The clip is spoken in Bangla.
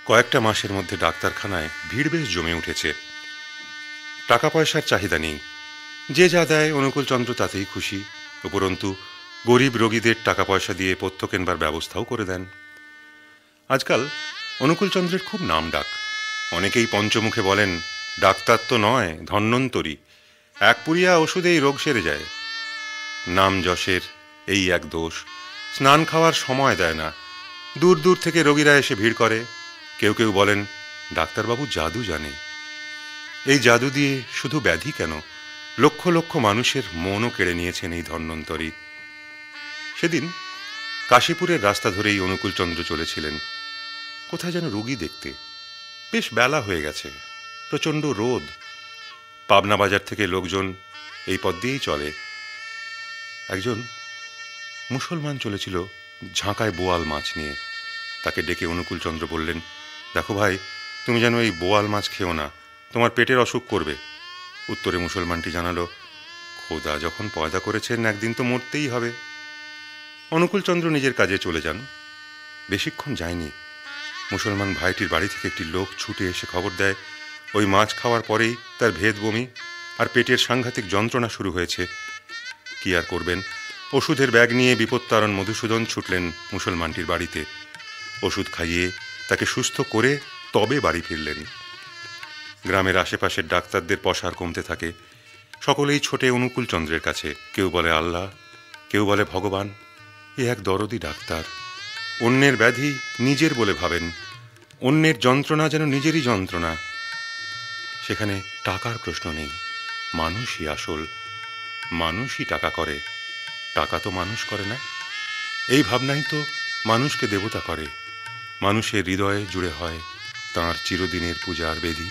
কয়েকটা মাসের মধ্যে ডাক্তারখানায় ভিড় বেশ জমে উঠেছে। টাকা পয়সার চাহিদা নেই, যে যা দেয় অনুকূলচন্দ্র তাতেই খুশি। উপরন্তু গরিব রোগীদের টাকা পয়সা দিয়ে পথ্য কেনবার ব্যবস্থাও করে দেন। আজকাল অনুকূলচন্দ্রের খুব নাম ডাক। অনেকেই পঞ্চমুখে বলেন, ডাক্তার তো নয়, ধন্বন্তরী, এক পুরিয়া ওষুধেই রোগ সেরে যায়। নাম যশের এই এক দোষ, স্নান খাওয়ার সময় দেয় না। দূর দূর থেকে রোগীরা এসে ভিড় করে। কেউ কেউ বলেন, ডাক্তারবাবু জাদু জানে। এই জাদু দিয়ে শুধু ব্যাধি কেন, লক্ষ লক্ষ মানুষের মনও কেড়ে নিয়েছেন এই ধন্বন্তরী। সেদিন কাশীপুরের রাস্তা ধরেই অনুকূলচন্দ্র চলেছিলেন, কোথায় যেন রোগী দেখতে। বেশ বেলা হয়ে গেছে, প্রচণ্ড রোদ। পাবনা বাজার থেকে লোকজন এই পথ দিয়েই চলে। একজন মুসলমান চলেছিল ঝাঁকায় বোয়াল মাছ নিয়ে। তাকে ডেকে অনুকূলচন্দ্র বললেন, দেখো ভাই, তুমি যেন এই বোয়াল মাছ খেও না, তোমার পেটের অসুখ করবে। উত্তরে মুসলমানটি জানালো, খোদা যখন পয়দা করেছেন একদিন তো মরতেই হবে। অনুকূলচন্দ্র নিজের কাজে চলে যান। বেশিক্ষণ যায়নি, মুসলমান ভাইটির বাড়ি থেকে একটি লোক ছুটে এসে খবর দেয়, ওই মাছ খাওয়ার পরেই তার ভেদ বমি আর পেটের সাংঘাতিক যন্ত্রণা শুরু হয়েছে। কি আর করবেন, ওষুধের ব্যাগ নিয়ে বিপত্তারণ মধুসূদন ছুটলেন মুসলমানটির বাড়িতে। ওষুধ খাইয়ে তাকে সুস্থ করে তবে বাড়ি ফিরলেন। গ্রামের আশেপাশের ডাক্তারদের পসার কমতে থাকে। সকলেই ছোটে অনুকূলচন্দ্রের কাছে। কেউ বলে আল্লাহ, কেউ বলে ভগবান। এ এক দরদি ডাক্তার, অন্যের ব্যাধি নিজের বলে ভাবেন, অন্যের যন্ত্রণা যেন নিজেরই যন্ত্রণা। সেখানে টাকার প্রশ্ন নেই, মানুষই আসল। মানুষই টাকা করে, টাকা তো মানুষ করে না। এই ভাবনাই তো মানুষকে দেবতা করে। মানুষের হৃদয়ে জুড়ে হয় তাঁর চিরদিনের পূজার বেদী।